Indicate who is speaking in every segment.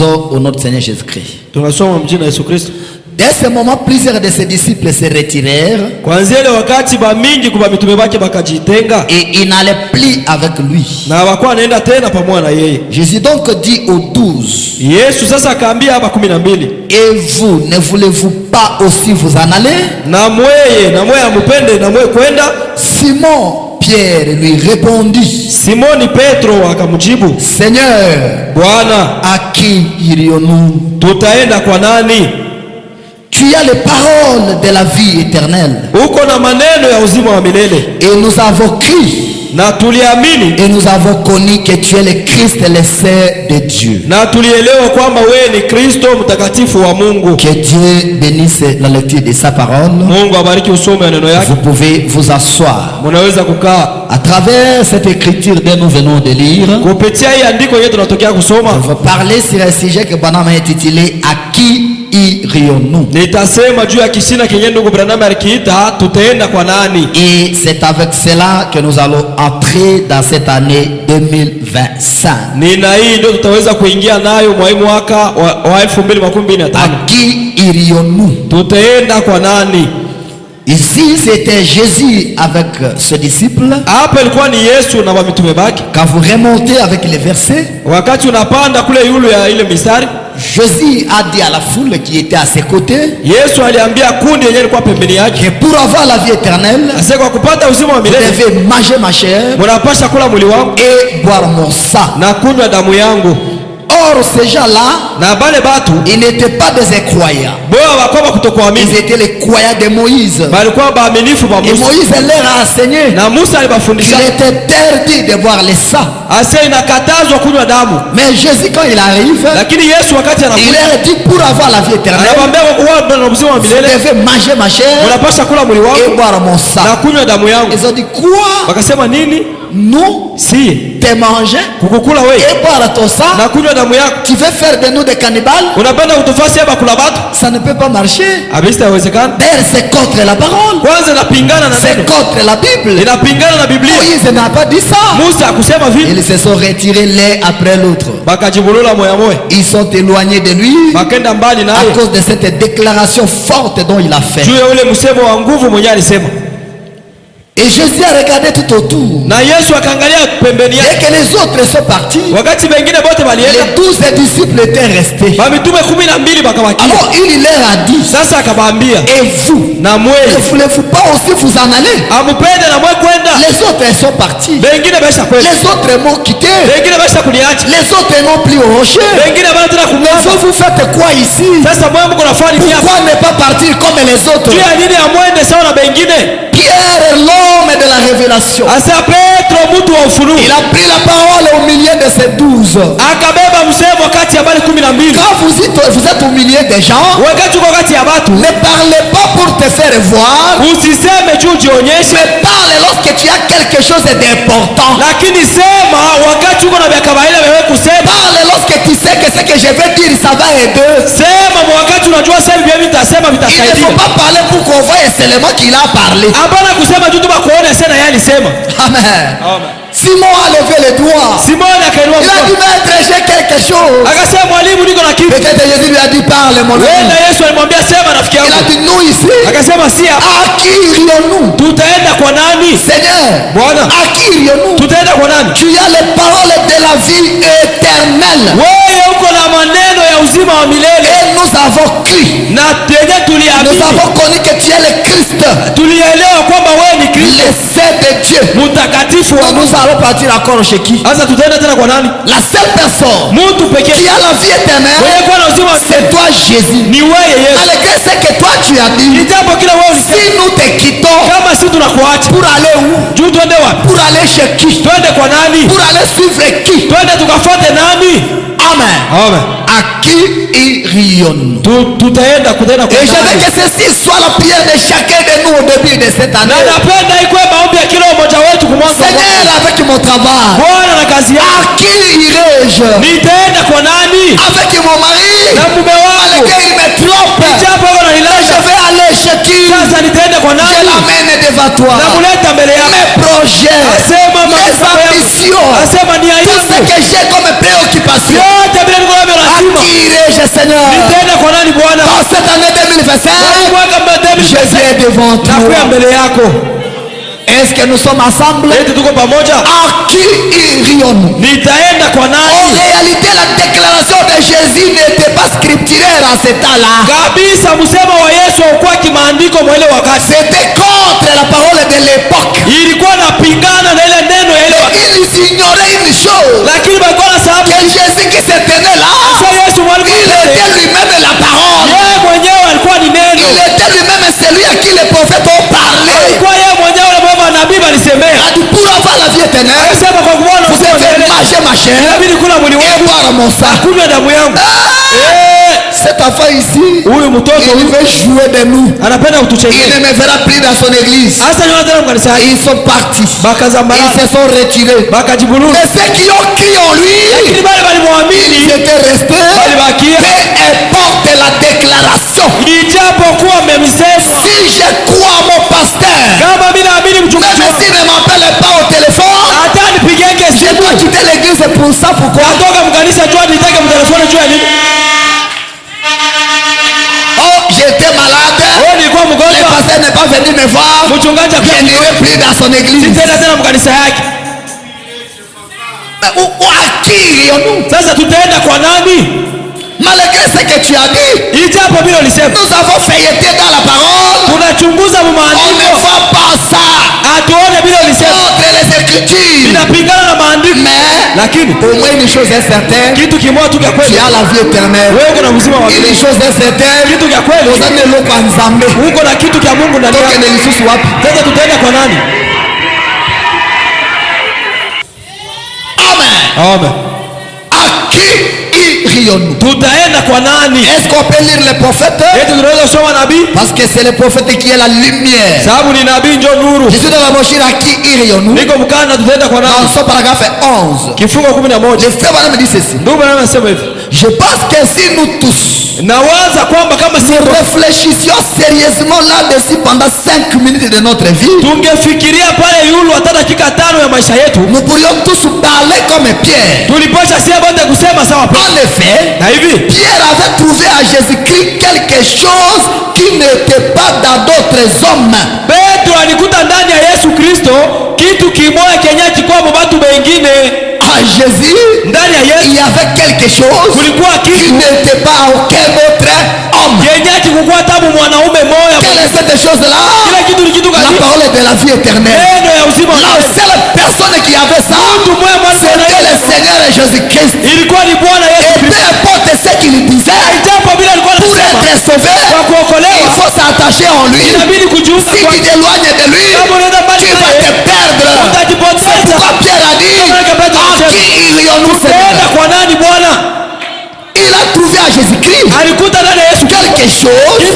Speaker 1: Lisons au nom du Seigneur Jésus-Christ.
Speaker 2: Tunasoma mjina Yesu Kristo.
Speaker 1: Dès ce moment, plusieurs de ses disciples se retirèrent.
Speaker 2: Kwanza ile wakati ba mingi kuba mitume bake bakajitenga.
Speaker 1: Et ils n'allaient plus avec lui.
Speaker 2: Na hawakuwa anaenda tena pamoja na yeye.
Speaker 1: Jésus donc dit aux 12.
Speaker 2: Yesu sasa akaambia hapa 12.
Speaker 1: Et vous, ne voulez-vous pas aussi vous en aller?
Speaker 2: Na mweye amupende na mweye kwenda.
Speaker 1: Simon Pierre lui répondit.
Speaker 2: Simoni Petro akamjibu,
Speaker 1: Seigneur,
Speaker 2: Bwana,
Speaker 1: à qui irions-nous?
Speaker 2: Tutaenda kwa nani?
Speaker 1: Tu as les paroles de la vie éternelle.
Speaker 2: Uko na maneno ya uzima wa milele.
Speaker 1: Et nous avons cru.
Speaker 2: Na tuliamini.
Speaker 1: Et nous avons connu que tu es le Christ, le Fils de Dieu.
Speaker 2: Na tulielewa kwamba wewe ni Kristo mtakatifu wa Mungu.
Speaker 1: Que Dieu bénisse la lecture de sa parole.
Speaker 2: Mungu abariki usome neno yake.
Speaker 1: Vous pouvez vous asseoir.
Speaker 2: Mnaweza kukaa.
Speaker 1: À travers cette écriture que nous venons de lire,
Speaker 2: kupitia hii andiko yetu tunatokea kusoma,
Speaker 1: on va parler sur un sujet que Branham a intitulé à qui irions-nous?
Speaker 2: Nitasema juu ya kisina kenye ndugu Branham alikiita tutaenda kwa nani?
Speaker 1: Et c'est avec cela que nous allons entrer dans cette année 2025.
Speaker 2: Nina hii ndio tutaweza kuingia nayo mwaka wa 2025.
Speaker 1: À qui irions-nous?
Speaker 2: Tutaenda kwa nani?
Speaker 1: Ici c'était Jésus avec ses disciples.
Speaker 2: Hapa ilikuwa ni Yesu na mitume bake.
Speaker 1: Quand vous remontez avec les versets,
Speaker 2: wakati unapanda kule yulu ya ile mistari,
Speaker 1: Jésus a dit à la foule qui était à ses côtés,
Speaker 2: Yesu aliambia kundi yenyewe ilikuwa pembeni yake,
Speaker 1: que pour avoir la vie éternelle,
Speaker 2: ase kwa kupata uzima wa milele,
Speaker 1: vous devez manger ma chair,
Speaker 2: mnapaswa kula mwili wangu
Speaker 1: et boire mon sang,
Speaker 2: na kunywa damu yangu.
Speaker 1: Or ces gens-là,
Speaker 2: na bale batu,
Speaker 1: ils n'étaient pas des incroyants. Ils étaient les croyants de Moïse. Et Moïse leur a enseigné qu'il était interdit de boire le sang. Mais Jésus, quand il arrive, il leur dit pour avoir la vie éternelle, vous devez manger ma chair et boire mon sang. Ils ont dit quoi? Nous te manger et boire ton sang? Tu veux faire de nous des cannibales? Ça ne peut pas marcher. D'ailleurs, c'est contre la parole. C'est contre la Bible. Moïse n'a pas dit ça. Ils se sont retirés l'un après l'autre. Ils sont éloignés de lui à cause de cette déclaration forte dont il a fait. Et Jésus a regardé tout autour. Et que les autres sont partis, les 12 disciples étaient restés. Alors il leur a dit, et vous, ne voulez-vous pas aussi vous en aller? Les autres sont partis. Les autres m'ont quitté. Les autres n'ont plus au rocher. Vous faites quoi ici? Pourquoi ne pas partir comme les autres? Pierre, l'homme de la révélation, il a pris la parole au milieu de ces 12. Quand vous êtes au milieu des gens, ne parlez pas pour te faire voir, mais parle lorsque tu as quelque chose d'important. Parle lorsque tu sais que ce que je vais dire ça va aider. Il ne faut pas parler pour qu'on voie seulement qu'il a parlé. Amen. Simon a levé les doigts. Il a dit, maître, j'ai quelque chose. Peut-être Jésus lui a dit, parle mon ami. Il a dit, nous ici, à qui irions-nous? Seigneur, à qui irions-nous? Tu as les paroles de la vie éternelle. Et nous avons cru. Nous avons connu que tu es le Christ, le Fils de Dieu. Nous allons partir encore chez qui? La seule personne qui a la vie éternelle, c'est toi Jésus. Malgré ce que toi tu as dit, si nous te quittons, pour aller où? Pour aller chez qui? Pour aller suivre qui? Amen. À qui irions-nous? Et je veux que ceci soit la prière de chacun de nous au début de cette année. Seigneur, avec mon travail, à qui irai-je? Avec mon mari, malgré il me trompe, je vais aller chez qui? Je l'amène devant toi. Mes projets, mes ambitions, tout ce que j'ai comme préoccupation, à qui Seigneur? Dans cette année 2025, je viens devant toi. Est-ce que nous sommes ensemble? À qui irions-nous? En réalité, la déclaration de Jésus n'était pas scripturaire en ce temps-là. C'était contre la parole de l'époque. Ils ignoraient une chose, que Jésus qui se tenait là, il était lui-même la parole. Il était lui-même celui à qui les prophètes ont parlé. A dit pour avoir la vie éternelle, vous devez manger ma chair et boire mon sang. Cet enfant ici, il veut jouer de nous. Il ne me verra plus dans son église. Ils sont partis. Ils se sont retirés. Mais ceux qui ont cru en lui, ils étaient restés. Peu importe la déclaration. Si je crois à mon pasteur, même s'il ne m'appelle pas au téléphone, je dois quitter l'église pour ça. Pourquoi? Oh, j'étais malade. Le pasteur n'est pas venu me voir. Je n'irai plus dans son église. Mais à qui irions-nous? Malgré ce que tu as dit, nous avons feuilleté dans la parole. On ne voit pas ça. Contre les Écritures. Mais au moins une chose est certaine, tu as la vie éternelle. Une chose est certaine, vous êtes le Nzambe. Amen. À qui irions-nous? Est-ce qu'on peut lire les prophètes? Parce que c'est le prophète qui est la lumière. Je suis dans la machine. À qui irions-nous? Dans son paragraphe 11, le frère me dit ceci. Je pense que si nous tous réfléchissions sérieusement là-dessus pendant 5 minutes de notre vie, nous pourrions tous parler comme Pierre. En effet, Pierre avait trouvé à Jésus-Christ quelque chose qui n'était pas dans d'autres hommes. À Jésus, il y avait quelque chose qui n'était pas à aucun autre homme. Quelle est cette chose-là? La parole de la vie éternelle. La seule personne qui avait ça, c'était le Seigneur Jésus-Christ. Et peu importe ce qu'il disait, pour être sauvé, il faut s'attacher en lui. Si tu t'éloignes de lui, tu vas te perdre. C'est pourquoi Pierre a dit, à qui irions-nous, Seigneur? Il a trouvé à Jésus-Christ quelque chose qui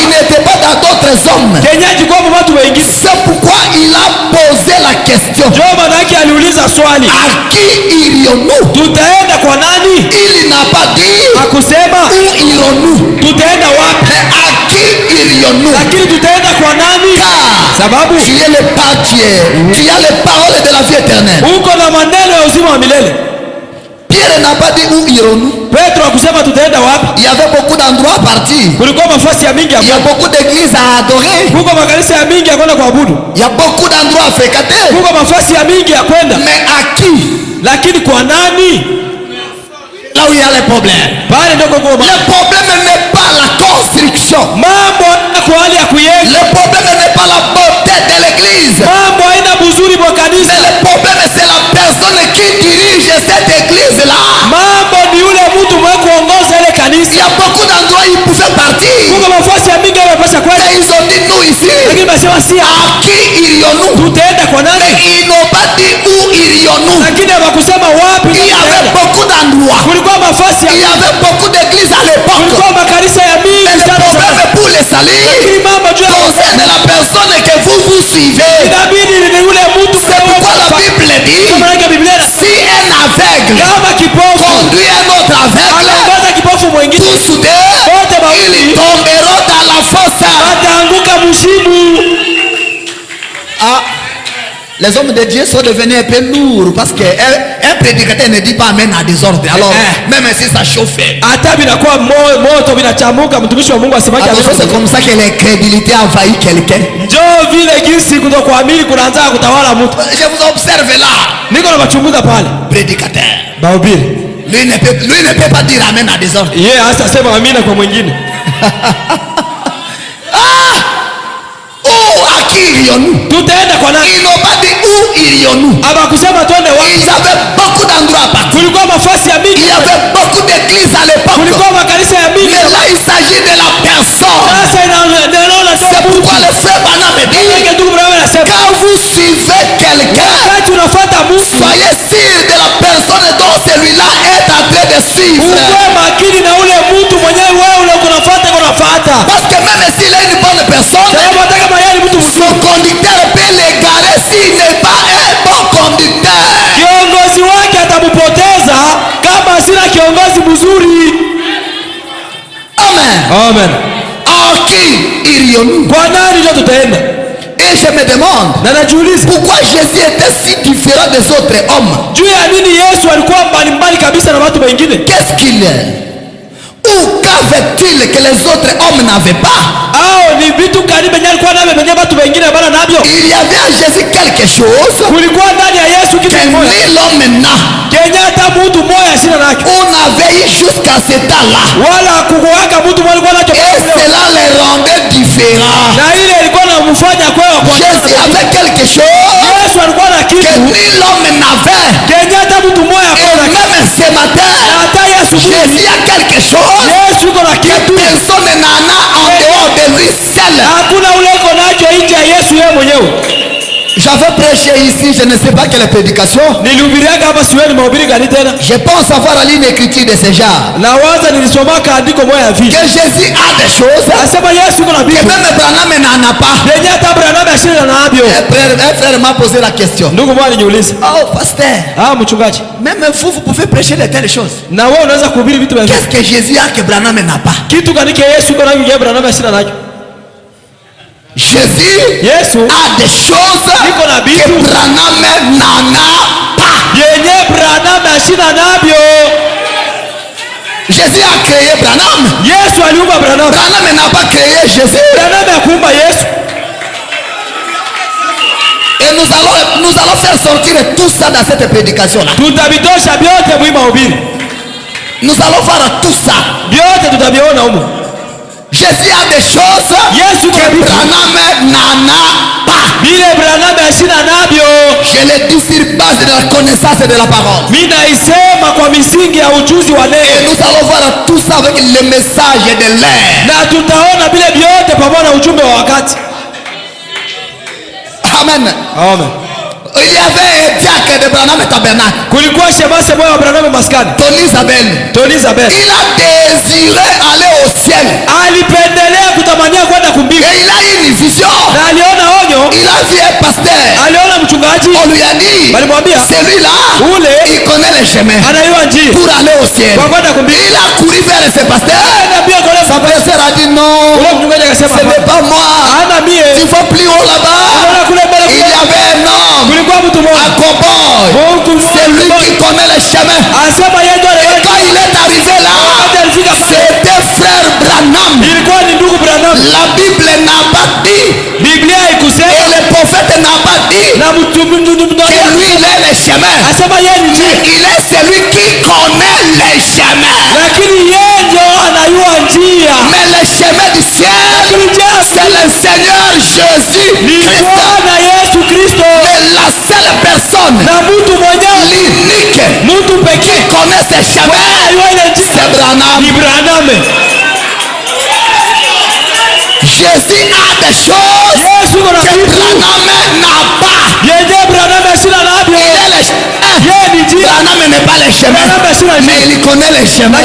Speaker 1: n'était pas dans d'autres hommes. C'est pourquoi il a posé la question, à qui irions-nous? Il n'a pas dit où irons-nous, mais à qui irions-nous? Car tu es le Père Dieu, tu as les paroles de la vie éternelle. Pierre n'a pas dit où irons-nous. Il y avait beaucoup d'endroits à partir. Il y a beaucoup d'églises à adorer. Il y a beaucoup d'endroits à fréquenter. Mais à qui? Là où il y a les problèmes. Le problème n'est pas la construction. Le problème n'est pas la beauté de l'église. Mais le problème c'est la personne qui dirige cette église-là. Il y a beaucoup d'endroits où ils pouvaient partir. Et ils ont dit nous ici, à qui irions-nous? Mais ils n'ont pas dit où irions-nous. Il y avait beaucoup d'endroits. Il y avait beaucoup d'églises à l'époque. Mais le problème pour les salir concerne la personne que vous suivez. C'est pourquoi la Bible dit, si un aveugle conduit un autre aveugle, tout soudain ils tomberont dans la fosse. Les hommes de Dieu sont devenus un peu lourds parce que un prédicateur ne dit pas amen à désordre. Alors, même si ça chauffe. C'est comme ça que l'incrédulité envahit quelqu'un. Je vous observe là. Prédicateur. Lui ne peut pas dire amen à désordre. Qui irions-nous? Ils n'ont pas dit où irions-nous. Il y avait beaucoup d'endroits à partir. Il y avait beaucoup d'églises à l'époque. Mais là il s'agit de la personne. C'est pourquoi le frère Branham dit, quand vous suivez quelqu'un, soyez sûr de la personne dont celui-là est en train de suivre. Parce que même s'il est une bonne personne, son conducteur peut l'égarer s'il n'est pas un bon conducteur. Amen.
Speaker 2: Amen.
Speaker 1: Alors qui irions-nous? Et je me demande pourquoi Jésus était si différent des autres hommes. Qu'est-ce qu'il est? Ou qu'avait-il que les autres hommes n'avaient pas? Il y avait à Jésus quelque chose que ni l'homme n'a. On avait eu jusqu'à cet état-là. Et cela les rendait différents. Jésus avait quelque chose que ni l'homme n'avait. Et même ce matin, Jésus a quelque chose que personne n'en a en dehors de lui seul. J'avais prêché ici, je ne sais pas quelle prédication. Je pense avoir lu une écriture de ce genre. Que Jésus a des choses que même Branham n'en a pas. Un frère m'a posé la question. Oh pasteur, même vous pouvez prêcher de telles choses. Qu'est-ce que Jésus a que Branham n'a pas? Jésus a des choses que Branham n'en a pas. Jésus a créé Branham. Branham n'a pas créé Jésus. Et nous allons faire sortir tout ça dans cette prédication-là. Nous allons voir tout ça. Jésus a des choses que Branham n'en a pas. Je l'ai dit sur base de la connaissance de la parole. Et nous allons voir tout ça avec le message de l'air. Amen.
Speaker 2: Amen.
Speaker 1: Il y avait un diacre de Branham Tabernacle. Tony Zabel. Il a désiré aller au ciel. Et il a eu une vision. Il a vu un pasteur. On lui a dit, celui-là, il connaît le chemin pour aller au ciel. Il a couru vers ce pasteur. Son pasteur a dit non, ce n'est pas moi. Tu vas plus haut là-bas. Il y avait un homme, un cowboy, c'est lui qui connaît le chemin. Et quand il est arrivé là, c'était frère Branham. La Bible n'a pas dit, et le prophète n'a pas dit que lui il est le chemin. Mais il est celui qui connaît le chemin. Mais le chemin du ciel, c'est le Seigneur Jésus Christ. Mais la seule personne, l'unique qui connaît ce chemin, c'est Branham. Jésus a des choses que Branham n'a pas. Il est le chemin. Branham n'est pas le chemin, mais il connaît le chemin.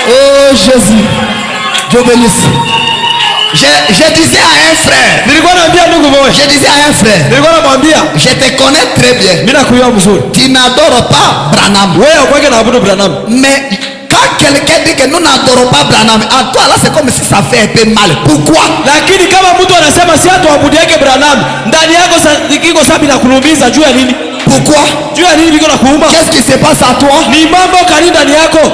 Speaker 1: Oh Jésus, Dieu bénisse. Je disais à un frère, je te connais très bien. Tu n'adores pas Branham. Mais quand quelqu'un dit que nous n'adorons pas Branham, à toi là c'est comme si ça fait un peu mal. Pourquoi?
Speaker 2: Lakini kama mtu anasema si hatuabudu yake Branham, ndani yako kiko sabi na kulumiza juu ya nini?
Speaker 1: Pourquoi?
Speaker 2: Juu ya nini biko na kuuma?
Speaker 1: Qu'est-ce qui se passe à toi?
Speaker 2: Ni mambo kani ndani yako.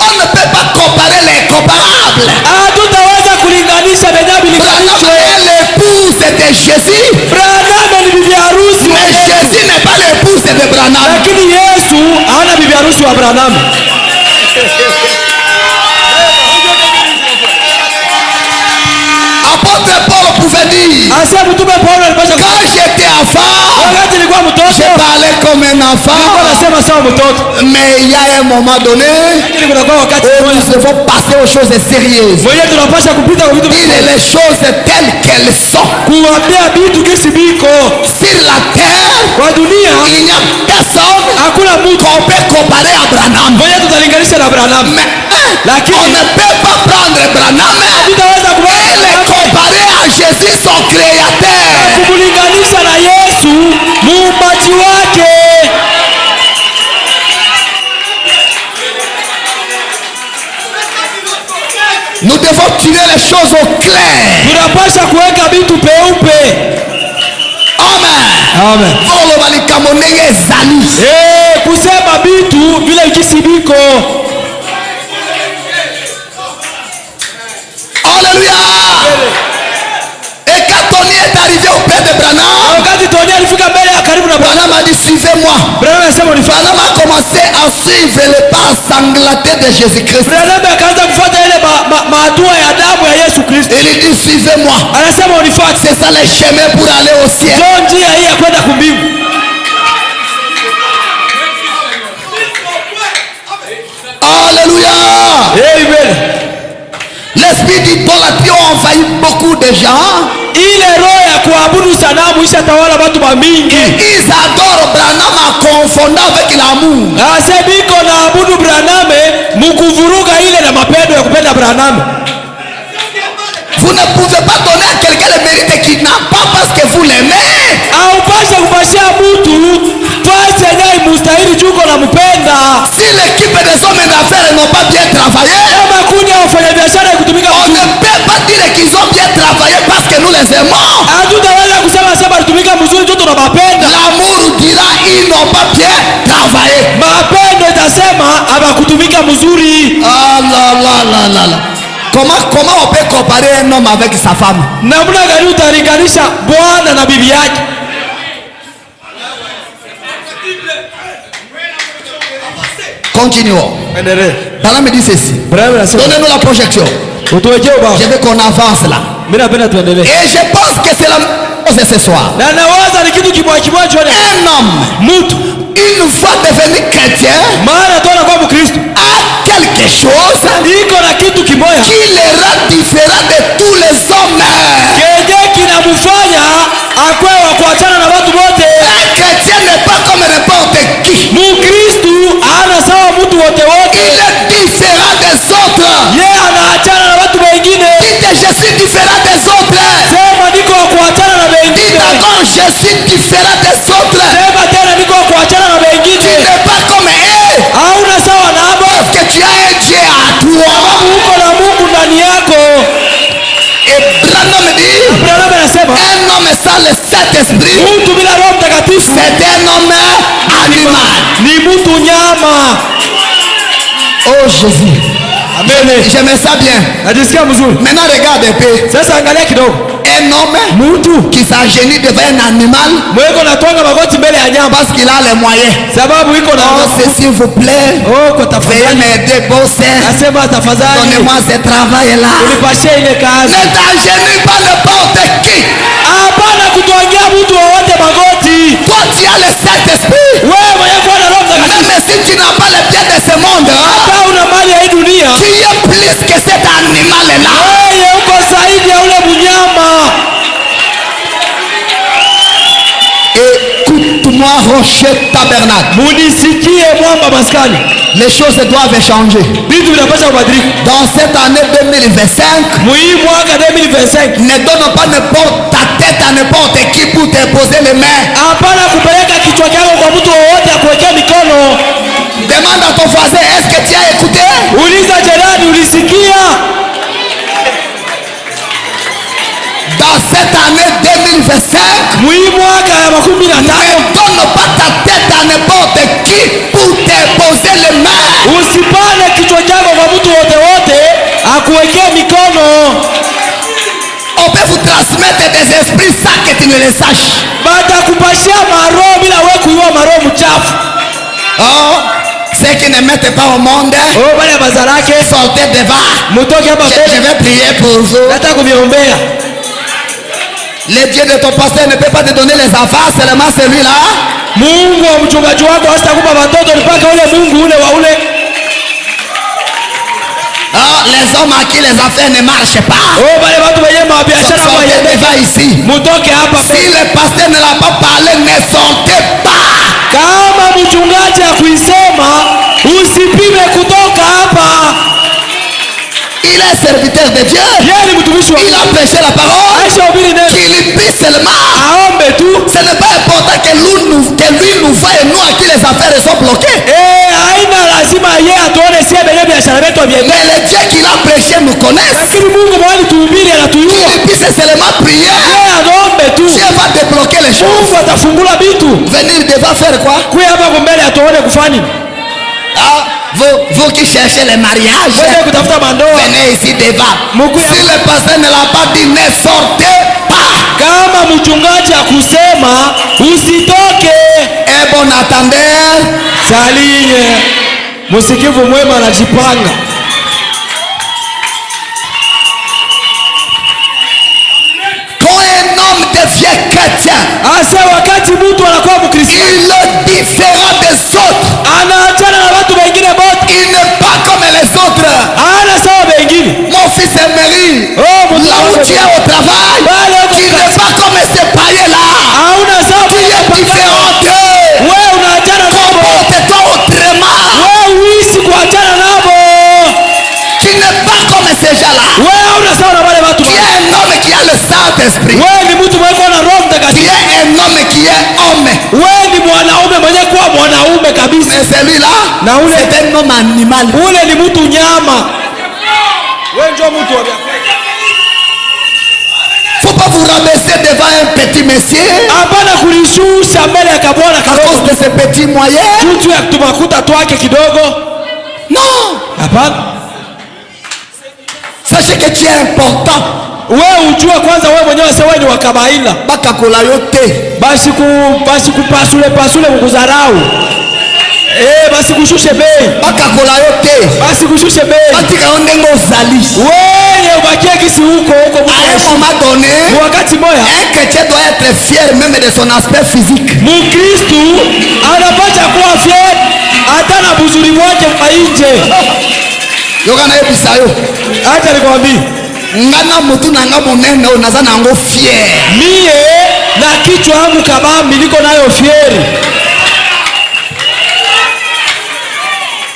Speaker 1: On ne peut pas comparer les comparables.
Speaker 2: Hatutaweza kulinganisha benyabi linganisho.
Speaker 1: L'épouse de Jésus.
Speaker 2: Branham ni bibi harusi.
Speaker 1: Mais Jésus n'est pas l'épouse de Branham.
Speaker 2: Lakini Yesu hana bibi harusi wa Branham.
Speaker 1: Apôtre Paul pouvait dire, quand j'étais enfant, je parlais comme un enfant. Mais il y a un moment donné où nous devons passer aux choses sérieuses. Dire les choses telles qu'elles sont. Sur la terre, il n'y a personne qu'on peut comparer à Branham. Mais on ne peut pas prendre Branham et le comparer à Jésus son créateur. Nous devons tirer les choses au clair. Amen.
Speaker 2: Amen. Kusema bitu vile kisibiko.
Speaker 1: Alléluia. Et quand Tony est arrivé auprès de Branham, Branham a dit suivez-moi. Branham a commencé à suivre le pas sanglanté de Jésus-Christ. Il dit suivez-moi. C'est ça le chemin pour aller au ciel. Alléluia. L'esprit d'idolâtrie a envahi beaucoup de gens. Et ils adorent Branham en confondant avec l'amour. Vous ne pouvez pas donner à quelqu'un le mérite qu'il n'a pas parce que vous l'aimez. Si l'équipe des hommes d'affaires n'ont pas bien travaillé, on ne peut pas dire qu'ils ont bien travaillé parce que nous les aimons. L'amour dira ils n'ont pas bien travaillé. Ah là là là là là. Comment on peut comparer un homme avec sa femme? Continuons. Branham me dit ceci. Donnez-nous la projection. Je veux qu'on avance là. Et je pense que c'est la même chose ce soir. Un homme, une fois devenu chrétien, a quelque chose qui le rend différent de tous les hommes. Un chrétien n'est pas comme n'importe qui. Il est différent des autres. Dites je suis différent des autres. Dites encore je suis différent des autres. Tu n'es pas comme eux. Parce que tu as un Dieu à toi. Et Branham dit un homme sans le Saint-Esprit, c'est un homme animal. Oh Jésus.
Speaker 2: Amen.
Speaker 1: J'aimais ça bien. Maintenant regarde un peu. Un homme qui s'agenouille devant un animal parce qu'il a les moyens. Oh, s'il vous plaît, veuillez m'aider, bosser. Donnez-moi ce travail-là. Ne t'agenouille pas n'importe qui. Toi tu as le Saint-Esprit. Même si tu n'as pas le bien de ce monde, tu es plus que cet animal-là. Écoute-moi, rocher tabernacle. Les choses doivent changer. Dans cette année 2025, ne donne pas ta tête à n'importe qui pour t'imposer les mains. Demande à ton voisin, est-ce que 2025, ne donne pas ta tête à n'importe qui pour te poser les mains.
Speaker 2: Usipane kichwa chako kwa mtu wote akuwekea mikono.
Speaker 1: On peut vous transmettre des esprits sans que tu ne le saches.
Speaker 2: Batakupashia maroho bila wewe kujua maroho mchafu.
Speaker 1: Oh, ceux qui ne mettent pas au monde, sortez devant. Je vais prier pour vous. Le Dieu de ton pasteur ne peut pas te donner les enfants, seulement celui-là. Ah, les hommes à qui les affaires ne marchent pas, sortez devant ici. Si le pasteur ne l'a pas parlé, ne sortez pas.
Speaker 2: Kama mchungaji akuisema usipime kutoka hapa.
Speaker 1: Il est serviteur de Dieu. Il a prêché la parole. Il prie seulement. Ce n'est pas important que lui nous voie et nous à qui les affaires sont bloquées. Mais le Dieu qu'il a prêché nous connaît. Il puisse seulement prier. Dieu va débloquer les choses. Venir devant faire quoi? Vous qui cherchez le mariage, venez ici devant. Si le pasteur ne l'a pas dit, ne sortez pas.
Speaker 2: Kama mchungaji akusema usitoke.
Speaker 1: Un bon attendeur,
Speaker 2: salie musikivu mwema anajipanga.
Speaker 1: Quand un homme devient chrétien,
Speaker 2: wakati mtu anakuwa mkristo,
Speaker 1: il est différent des autres.
Speaker 2: Anaachana na watu wengine wote.
Speaker 1: Il n'est pas comme les autres. Mon fils Emery, là où tu es au travail, il n'est pas comme ces païens-là. Tu es différent d'eux. Comporte-toi autrement. Tu n'es pas comme ces gens-là. Tu es un homme qui a le Saint-Esprit. Tu es un homme qui est homme. Mais celui-là, c'est un homme animal. Faut pas vous rabaisser devant un petit monsieur à cause de ce petit moyen. Non. Sachez que tu es important. Bakakola yote.
Speaker 2: Basikupasule mukuzarau. Basikushushe bei.
Speaker 1: Bakakola yote.
Speaker 2: Basikushushe bei.
Speaker 1: Batika ondengo sali.
Speaker 2: Wewe ubakie kisi huko.
Speaker 1: À un moment donné,
Speaker 2: wakati moya,
Speaker 1: un chrétien doit être fier même de son aspect physique.
Speaker 2: Mukristo anapata kuwa fier hata na buzuri wake nje.
Speaker 1: Yokana ebisayo.
Speaker 2: Acha nikwambie.
Speaker 1: Ngana mutu nanga munene unaza nango fier.
Speaker 2: Mie na kichwa yangu kabambi niko nayo fieri.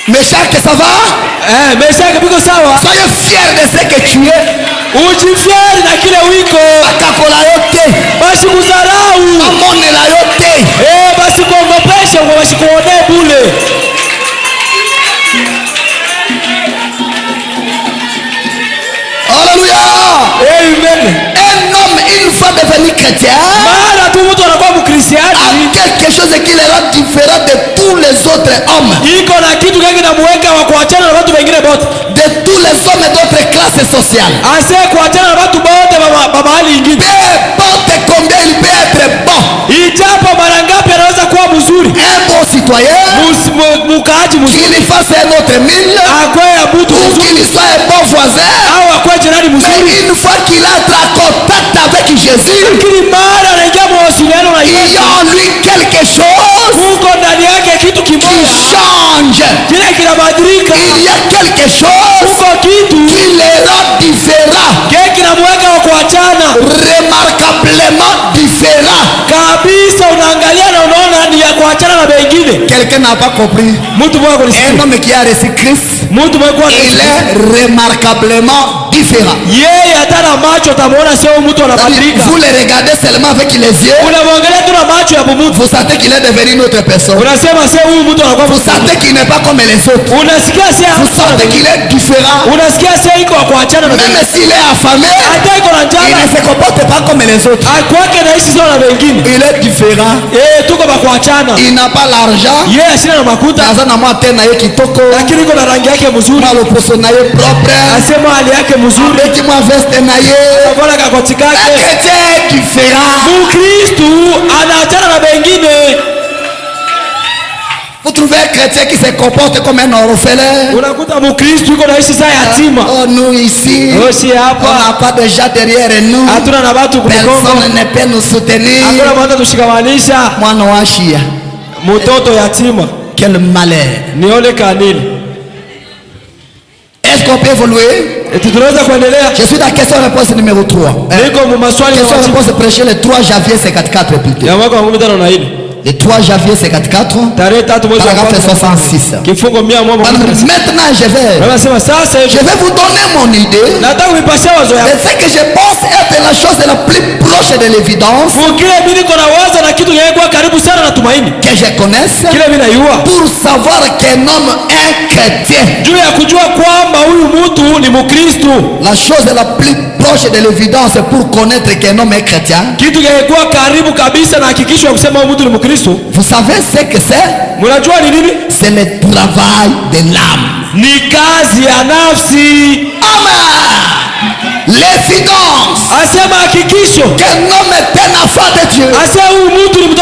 Speaker 1: Mes chers, que ça va?
Speaker 2: Mes chers, biko sawa.
Speaker 1: Soyez fiers de ce que tu es.
Speaker 2: Ujifieri na kile wiko.
Speaker 1: Bakakola yote.
Speaker 2: Basikuzarau.
Speaker 1: Bamonela yote.
Speaker 2: Basikuongopesha kwa basikuone bule.
Speaker 1: Alléluia.
Speaker 2: Amen.
Speaker 1: Un homme, une fois devenu chrétien, a quelque chose qui le rend différent de tous les autres hommes. De tous les hommes d'autres classes sociales. Peu importe combien il peut être bon. Un bon citoyen, qu'il fasse un autre mille, ou qu'il soit un bon voisin, mais une fois qu'il entre en contact avec Jésus, il y a en lui quelque chose qui change. Il y a quelque chose qui le rend différent, remarquablement différent. Quelqu'un n'a pas compris. Un homme qui a reçu Christ, il est remarquablement différent. différent. Vous le regardez seulement avec les yeux. Vous sentez qu'il est devenu une autre personne. Vous sentez qu'il n'est pas comme les autres. Vous sentez qu'il est différent. Même s'il est affamé, il ne se comporte pas comme les autres. Il est différent. Il n'a pas l'argent. Vous trouvez un chrétien qui se comporte comme un orphelin. Oh, nous ici, on n'a pas de gens derrière nous. Personne ne peut nous soutenir. Quel malheur. Est-ce qu'on peut évoluer? Je suis dans question-réponse numéro 3. Question-réponse prêchée le 3 janvier 54 plutôt. Le 3 janvier 54, paragraphe 66. Maintenant je vais vous donner mon idée. Mais ce que je pense être la chose la plus proche de l'évidence que je connaisse, pour savoir qu'un homme est chrétien. La chose la plus proche de l'évidence pour connaître qu'un homme est chrétien. Vous savez ce que c'est? C'est le travail de l'âme. Amen. L'évidence qu'un homme est un enfant de Dieu,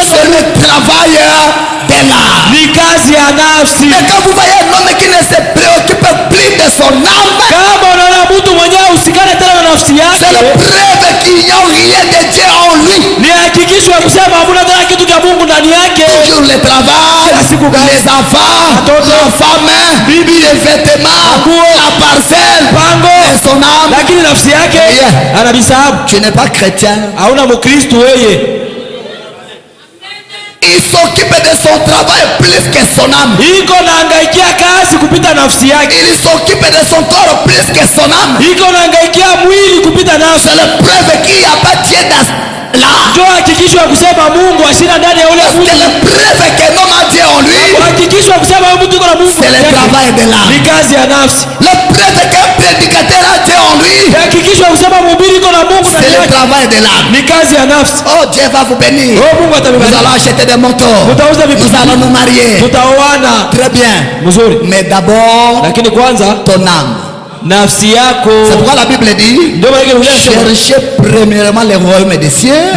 Speaker 1: c'est le travail de l'âme. Et quand vous voyez un homme qui ne se préoccupe plus de son âme, c'est la preuve qu'il n'y a rien de Dieu en lui. Toujours le travail, les enfants, la femme, les vêtements, la parcelle, et son âme. Tu n'es pas chrétien. Il s'occupe de son travail plus que son âme. Il s'occupe de son corps plus que son âme. C'est la preuve qu'il n'y a pas Dieu dans là. Parce que la preuve qu'un homme a Dieu en lui, c'est le travail de l'âme. La preuve qu'un prédicateur a Dieu en lui, c'est le travail de l'âme. Oh, Dieu va vous bénir. Vous allez acheter des motos. Nous allons nous marier. Très bien. Mais d'abord, ton âme. C'est pourquoi la Bible dit: cherchez premièrement le royaume des cieux, et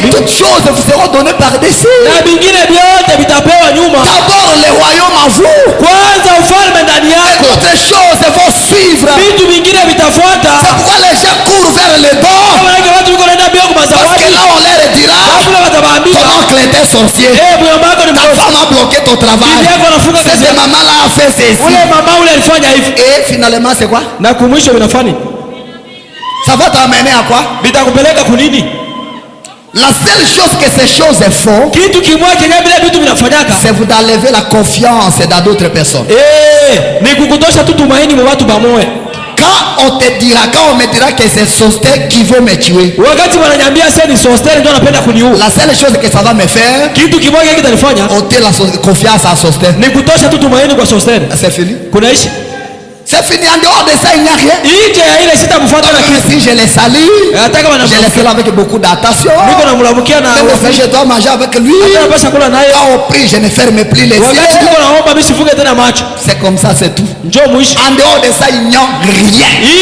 Speaker 1: toutes choses vous seront données par-dessus. D'abord le royaume en vous, et d'autres choses vont suivre. C'est pourquoi les gens courent vers le don, parce que là on leur dira: ton oncle était sorcier, ta femme a bloqué ton travail, cette maman là a fait ceci. Et finalement c'est quoi? Ça va t'amener à quoi? La seule chose que ces choses font, c'est vous d'enlever la confiance dans d'autres personnes. Quand on me dira que c'est Soster qui veut me tuer, la seule chose que ça va me faire, ôter la confiance à Soster. C'est fini. C'est fini. En dehors de ça, il n'y a rien. Si je les salue, je les salue avec beaucoup d'attention. Même si je dois manger avec lui, quand on prie, je ne ferme plus les yeux. C'est comme ça, c'est tout. En dehors de ça, il n'y a rien. J'ai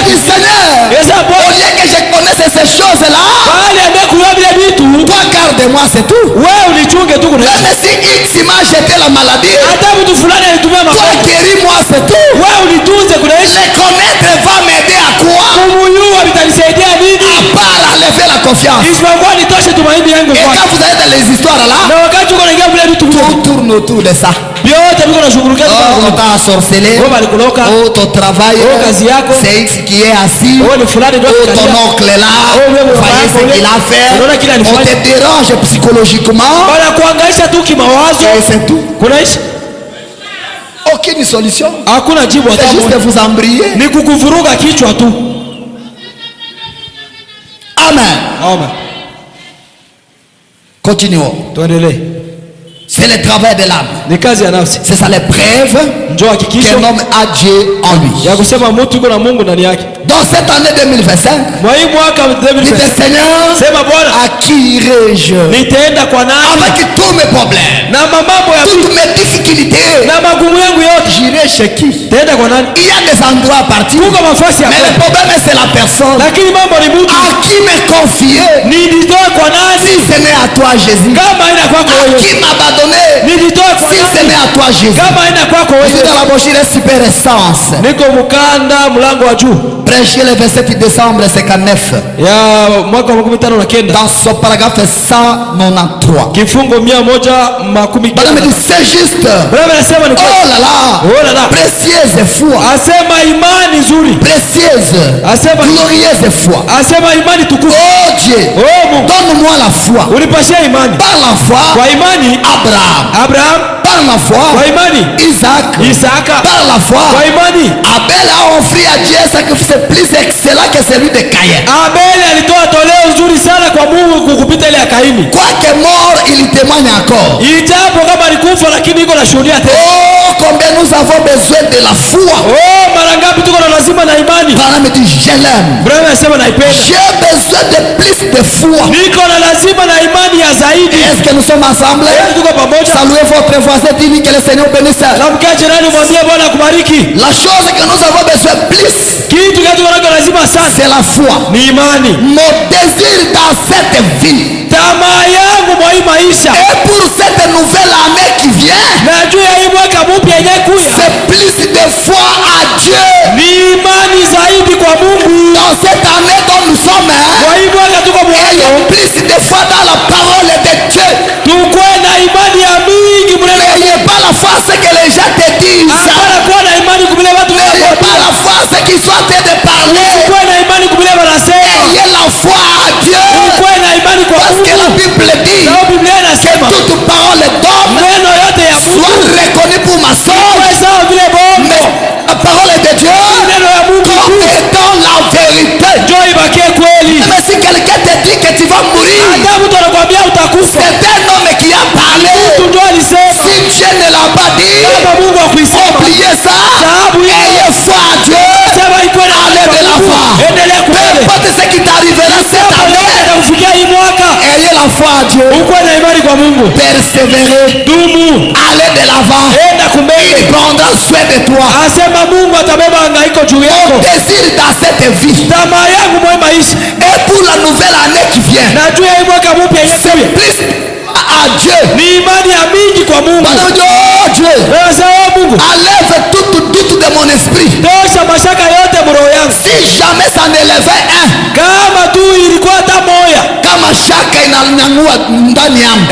Speaker 1: dit: Seigneur, au lieu que je connaisse ces choses-là, toi garde-moi, c'est tout. Même si X m'a jeté la maladie, toi guéris-moi, c'est tout. Les connaître va m'aider à quoi? À part à lever la confiance. Et quand vous êtes dans les histoires là, tout tourne autour de ça. Oh, on t'a ensorcelé. Oh, ton travail, c'est X qui est assis. Oh, ton oncle là, voyez ce qu'il a fait. On te dérange psychologiquement. Et c'est tout. aucune solution.
Speaker 2: Hakuna jibu hata
Speaker 1: moja. C'est juste vous embrayer.
Speaker 2: Ni kukuvuruga kichwa tu.
Speaker 1: Amen.
Speaker 2: Amen.
Speaker 1: Continuons.
Speaker 2: Tuendelee.
Speaker 1: C'est le travail de l'âme.
Speaker 2: Ni kazi ya nafsi.
Speaker 1: C'est ça les preuves qu'un homme a Dieu en lui.
Speaker 2: Ya kusema mtu yuko na Mungu ndani yake.
Speaker 1: Dans cette année 2025,
Speaker 2: dit
Speaker 1: le Seigneur, à qui irai-je?
Speaker 2: Nitaenda kwa nani?
Speaker 1: Avec tous mes problèmes,
Speaker 2: na mambo ya
Speaker 1: toutes mes difficultés,
Speaker 2: na magumu yangu yote,
Speaker 1: j'irai chez qui?
Speaker 2: Nitaenda kwa nani?
Speaker 1: Il y a des endroits à partir, mais le problème c'est la personne.
Speaker 2: Lakini mambo ni mtu.
Speaker 1: À qui me confier?
Speaker 2: Nilitoa kwa nani?
Speaker 1: Si ce n'est à toi Jésus.
Speaker 2: Kama ina kwako wewe.
Speaker 1: À qui m'abandonner?
Speaker 2: Nilitoa kwa
Speaker 1: si ce n'est à toi Jésus.
Speaker 2: Kama ina kwako wewe.
Speaker 1: Ndio la boshire super essence.
Speaker 2: Niko mkanda mlango wa juu.
Speaker 1: Prêcher le 27 décembre 59.
Speaker 2: Ya mwaka wa 1959.
Speaker 1: Dans son paragraphe 193.
Speaker 2: Kifungo 110.
Speaker 1: Madame dit c'est juste. Oh là là. Précieuse foi.
Speaker 2: Asema imani nzuri.
Speaker 1: Précieuse.
Speaker 2: Asema
Speaker 1: glorieuse foi.
Speaker 2: Asema imani tukufu.
Speaker 1: Oh Dieu.
Speaker 2: Oh Mungu.
Speaker 1: Donne-moi la foi.
Speaker 2: Unipashia imani.
Speaker 1: Par la foi.
Speaker 2: Kwa imani Abraham.
Speaker 1: Par la foi.
Speaker 2: Kwa imani
Speaker 1: Isaac. Par la foi.
Speaker 2: Kwa imani
Speaker 1: Abel a offert à Dieu un sacrifice plus excellent que celui de Caïn.
Speaker 2: Abel alitoa toleo nzuri sana kwa Mungu kupita ile ya Kaini.
Speaker 1: Quoique mort, il témoigne encore.
Speaker 2: Ijapo kama alikufa lakini iko na shuhudia tena.
Speaker 1: Oh, combien nous avons besoin de la foi.
Speaker 2: Oh, mara ngapi tuko na lazima na imani.
Speaker 1: Abraham dit je l'aime.
Speaker 2: Abraham anasema naipenda.
Speaker 1: J'ai besoin de plus de foi.
Speaker 2: Niko na lazima na imani ya zaidi.
Speaker 1: Est-ce que nous sommes ensemble?
Speaker 2: Tuko pamoja.
Speaker 1: Saluez votre voisin, dites que le Seigneur bénisse.
Speaker 2: Na mkaa jirani mwambie Bwana akubariki.
Speaker 1: La chose que nous avons besoin plus,
Speaker 2: kitu kitu lazima sana,
Speaker 1: c'est la foi.
Speaker 2: Ni imani.
Speaker 1: Mon désir dans cette vie,
Speaker 2: tamaa yangu mwa hii maisha,
Speaker 1: et pour cette nouvelle année qui vient,
Speaker 2: na juu ya hii mwaka mpya inayokuja,
Speaker 1: c'est plus de foi à Dieu.
Speaker 2: Ni imani zaidi kwa Mungu.
Speaker 1: Dans cette année dont nous sommes,
Speaker 2: kwa hii mwaka tuko mwayo,
Speaker 1: plus de foi dans la parole de Dieu.
Speaker 2: Tukue na imani ya mingi mrema.
Speaker 1: N'ayez pas la foi ce que les gens te disent.
Speaker 2: Hapana kuwa na imani kubile watu wako.
Speaker 1: N'ayez pas la foi ce qu'ils sont en train de parler.
Speaker 2: Tukue na imani kubile wanasema.
Speaker 1: Ayez la foi à Dieu.
Speaker 2: Tukue na imani kwa Mungu.
Speaker 1: Parce que la Bible dit,
Speaker 2: na Biblia inasema,
Speaker 1: toute parole d'homme
Speaker 2: neno yote ya
Speaker 1: soit reconnue pour ma soeur. Mais la parole de Dieu
Speaker 2: neno ya Mungu
Speaker 1: comme étant la vérité.
Speaker 2: ndio ibakie kweli.
Speaker 1: Mais si quelqu'un te dit que tu vas mourir,
Speaker 2: hata mtu anakuambia utakufa,
Speaker 1: c'est un homme qui a parlé.
Speaker 2: Mtu ndio alisema.
Speaker 1: Si Dieu ne l'a pas dit,
Speaker 2: kama Mungu hakuisema,
Speaker 1: oubliez ça. Ayez foi à Dieu.
Speaker 2: sema iko na
Speaker 1: Allez de l'avant.
Speaker 2: endelea
Speaker 1: Peu
Speaker 2: kuendelea.
Speaker 1: importe ce qui t'arrivera cette année,
Speaker 2: Kufikia hii mwaka,
Speaker 1: ayez la foi à Dieu.
Speaker 2: uko na imani kwa Mungu.
Speaker 1: Persévérez.
Speaker 2: Dumu.
Speaker 1: Allez de l'avant.
Speaker 2: Enda kumbele.
Speaker 1: Il prendra soin de toi.
Speaker 2: Asema Mungu atabeba hangaiko juu yako.
Speaker 1: Mon désir dans cette vie,
Speaker 2: Tamaa yangu mwa maisha,
Speaker 1: et pour la nouvelle année qui vient,
Speaker 2: na juu ya hii mwaka mpya
Speaker 1: c'est
Speaker 2: inayokuja,
Speaker 1: plus à Dieu.
Speaker 2: ni imani ya mingi kwa Mungu.
Speaker 1: Oh Dieu,
Speaker 2: Sasa Mungu,
Speaker 1: enlève tout doute de mon esprit.
Speaker 2: tosha mashaka yote mroho yangu.
Speaker 1: Si jamais ça n'élevait un,
Speaker 2: Kama tu ilikuwa hata moya,
Speaker 1: kama shaka inanyanyua ndani yangu,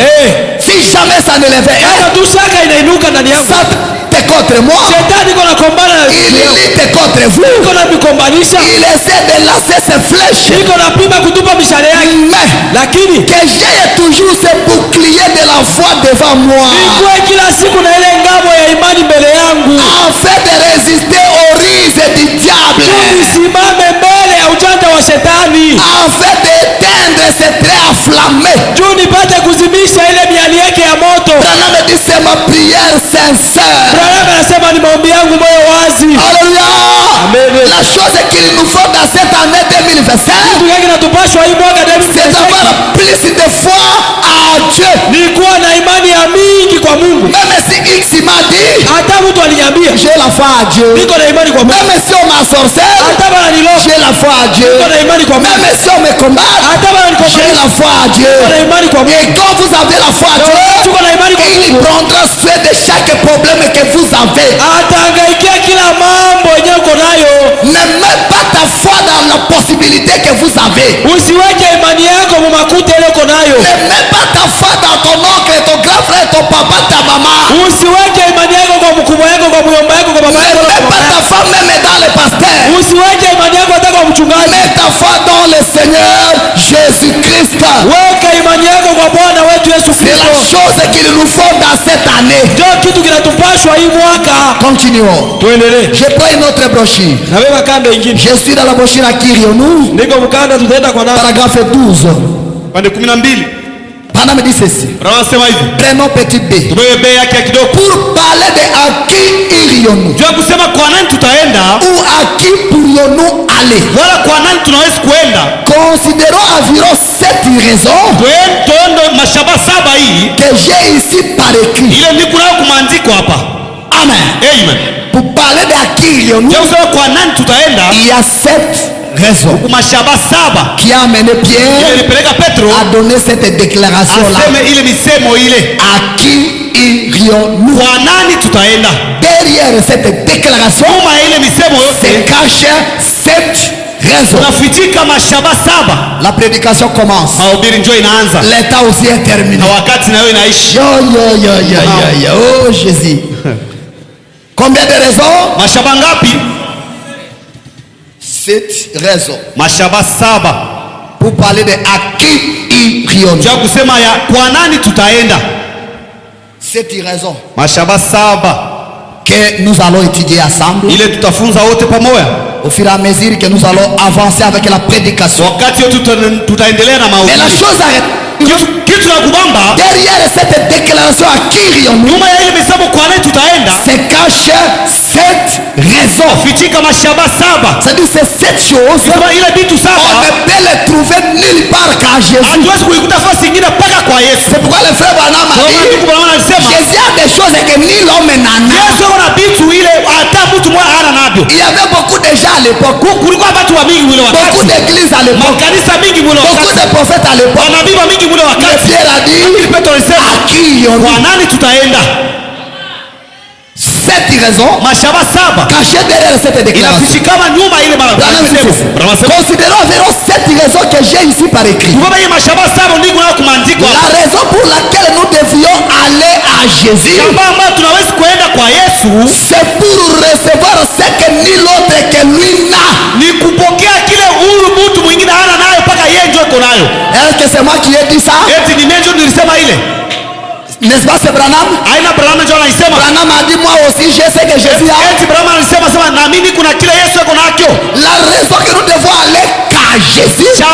Speaker 1: si jamais ça n'élevait un,
Speaker 2: kama tu shaka inainuka ndani yangu,
Speaker 1: t'es contre moi,
Speaker 2: shetani iko nakombana na
Speaker 1: il lutte contre vous,
Speaker 2: iko na mikombanisha,
Speaker 1: il essaie de lancer ses flèches,
Speaker 2: iko napima kutupa mishale yake,
Speaker 1: mais
Speaker 2: lakini
Speaker 1: que j'ai toujours ce bouclier de la foi devant moi,
Speaker 2: ikuwe kila siku na ile ngamo ya imani mbele yangu,
Speaker 1: afin de résister aux ruses du diable,
Speaker 2: nisimame mbele ya ujanja wa shetani,
Speaker 1: afin d'éteindre ses traits enflammés.
Speaker 2: juu nipate kuzimisha ile miali yake ya moto.
Speaker 1: Branham dit c'est ma prière sincère.
Speaker 2: Branham anasema ni maombi yangu moyo wazi.
Speaker 1: Alléluia.
Speaker 2: Amen.
Speaker 1: La chose qu'il nous faut dans cette année 2025,
Speaker 2: Kitu gani kinatupashwa hii mwaka
Speaker 1: c'est d'avoir plus de foi à Dieu.
Speaker 2: ni kuwa na imani ya mingi kwa Mungu.
Speaker 1: Même si il m'a dit,
Speaker 2: Hata mtu aliniambia
Speaker 1: j'ai la foi à Dieu.
Speaker 2: niko na imani kwa Mungu.
Speaker 1: Même si on m'a sorcé,
Speaker 2: Hata bana niloga,
Speaker 1: j'ai la foi à Dieu.
Speaker 2: niko na imani kwa Mungu.
Speaker 1: Même si on me combat,
Speaker 2: Hata bana
Speaker 1: j'ai
Speaker 2: nikombe,
Speaker 1: la foi à Dieu.
Speaker 2: niko na imani kwa Mungu.
Speaker 1: Et quand vous avez la foi à Dieu,
Speaker 2: Tuko na imani kwa
Speaker 1: il
Speaker 2: Mungu.
Speaker 1: prendra soin de chaque problème que vous avez.
Speaker 2: Atahangaikia kila mambo yenye uko nayo.
Speaker 1: Ne mets pas ta foi dans la possibilité que vous avez.
Speaker 2: Usiweke imani yako mu makuta ile uko nayo.
Speaker 1: Ne mets pas ta foi dans ton oncle, ton grand frère, ton papa, ta maman.
Speaker 2: Usiweke imani yako kwa mkubwa yako, kwa mjomba yako, kwa baba
Speaker 1: Ne
Speaker 2: yako.
Speaker 1: mets pas ta foi même dans le pasteur.
Speaker 2: Usiweke imani yako hata kwa mchungaji.
Speaker 1: Mets ta foi dans le Seigneur Jésus-Christ.
Speaker 2: Weka imani yako kwa Bwana wetu
Speaker 1: C'est la chose qu'il nous faut dans cette année. Continuons. Je prends une autre brochure. Je suis dans la brochure à Kirionu. Paragraphe 12. Pendant me dit ceci. Prenons petit b. Pour parler de à qui irions-nous, ou à qui pourrions-nous aller. Considérons environ 7 raisons que j'ai ici par écrit. Amen. Pour parler de à qui irions-nous, il y a 7 raison qui a amené Pierre à donner cette déclaration là. À qui irions-nous? Derrière cette déclaration se cache 7 raisons. La prédication commence. L'état aussi est terminé. Oh Jésus. Combien de raisons? 7 raisons. Pour parler de à qui irions-nous. 7 raisons que nous allons étudier ensemble au fur et à mesure que nous allons avancer avec la prédication. Mais la chose derrière cette déclaration à qui irions-nous se cache 7 raisons. C'est-à-dire ces 7 choses, on ne peut les trouver nulle part qu'à Jésus. C'est pourquoi le frère Branham a dit Jésus a des choses que ni l'homme n'en a. Il y avait beaucoup de gens à l'époque, beaucoup d'églises à l'époque, beaucoup de prophètes à l'époque. Mais Pierre a dit à qui irions-nous? 7 raisons cachées derrière cette déclaration. Considérons environ 7 raisons que j'ai ici par écrit. La raison pour laquelle nous devions aller à Jésus, c'est pour recevoir ce que ni l'autre que lui n'a. Est-ce que c'est moi qui ai dit ça? N'est-ce pas, c'est Branham? Branham a dit moi aussi j'ai ce que Jésus a. La raison que nous devons aller à Jésus, c'est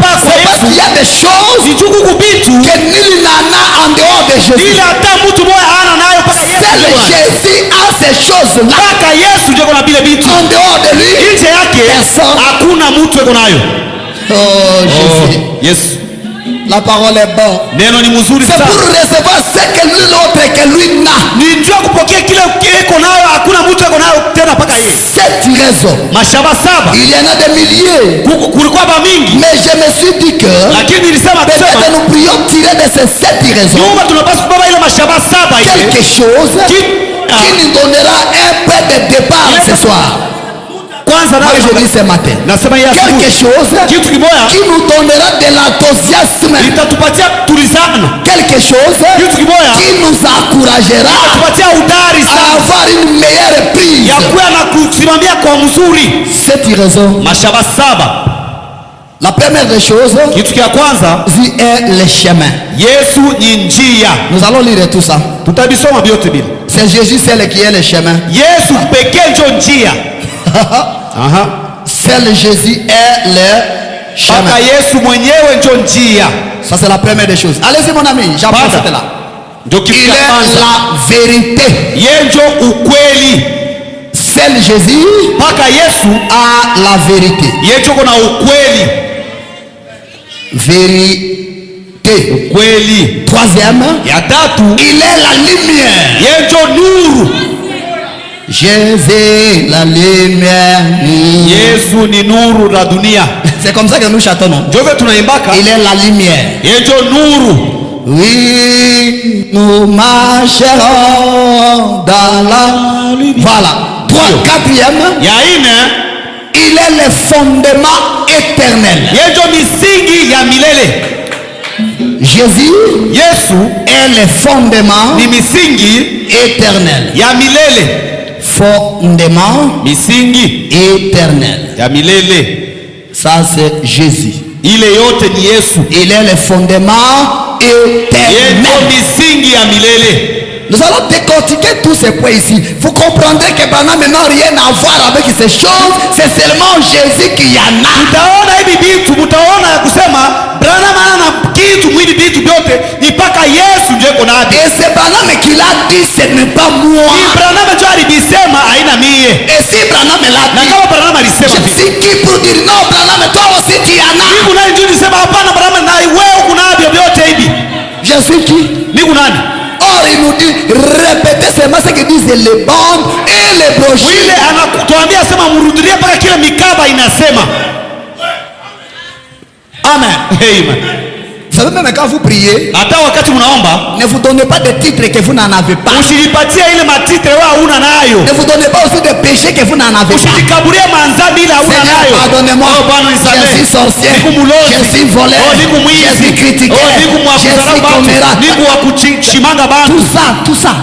Speaker 1: parce qu'il y a des choses que nul n'en a en dehors de Jésus. Seul Jésus a ces choses-là. En dehors de lui, personne. Oh Jésus.
Speaker 2: Yes.
Speaker 1: La parole est bonne. C'est pour recevoir ce que l'autre que lui n'a. 7 raisons. Il y en a des milliers. Mais je me suis dit que peut-être nous pourrions tirer de ces 7 raisons quelque chose qui nous donnera un peu de départ ce soir. Moi je dis ce matin, quelque chose qui nous donnera de l'enthousiasme, quelque chose qui nous encouragera à avoir une meilleure prise. 7 raisons. La première des choses est le chemin. Nous allons lire tout ça. C'est Jésus seul qui est le chemin. Seul Jésus est le chemin. Ça c'est la première des choses. Allez-y mon ami, j'apprends c'était là. Il est la vérité. Seul Jésus a la vérité. Vérité. Troisième, il est la lumière. Jésus la lumière. C'est comme ça que nous chantons. Il est la lumière. Oui, nous marcherons dans la lumière. Voilà. Quatrième, il est le fondement éternel. Jésus est le fondement éternel. Fondement éternel. Ça c'est Jésus. Il est le fondement éternel. Nous allons décortiquer tous ces points ici. Vous comprendrez que Branham n'a rien à voir avec ces choses. C'est seulement Jésus qui en a. Et c'est Branham qui l'a dit, ce n'est pas moi. Et si Branham l'a dit, je suis qui pour dire non, Branham, toi aussi tu en as. Je suis qui? Or il nous dit répétez seulement ce que disent les bandes et les brochures. Amen. Vous savez, même quand vous priez, ne vous donnez pas des titres que vous n'en avez pas. Ne vous donnez pas aussi des péchés que vous n'en avez pas. Seigneur, pardonnez-moi, je suis sorcier, je suis voleur, je suis critiqué, je suis commérate. Tout ça.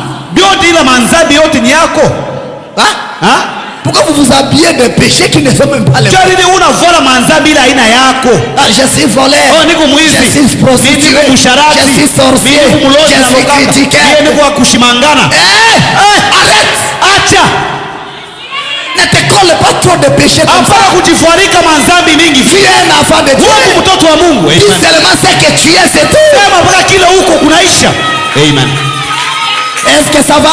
Speaker 1: Hein? Pourquoi vous vous habillez de péchés qui ne sont même pas les vôtres? Je suis voleur, je suis prostitué, je suis sorcier, je suis critiqué. Arrête! Ne te colle pas trop de péchés comme ça. Tu es un enfant de Dieu. Dis seulement ce que tu es, c'est tout. Amen. Est-ce que ça va?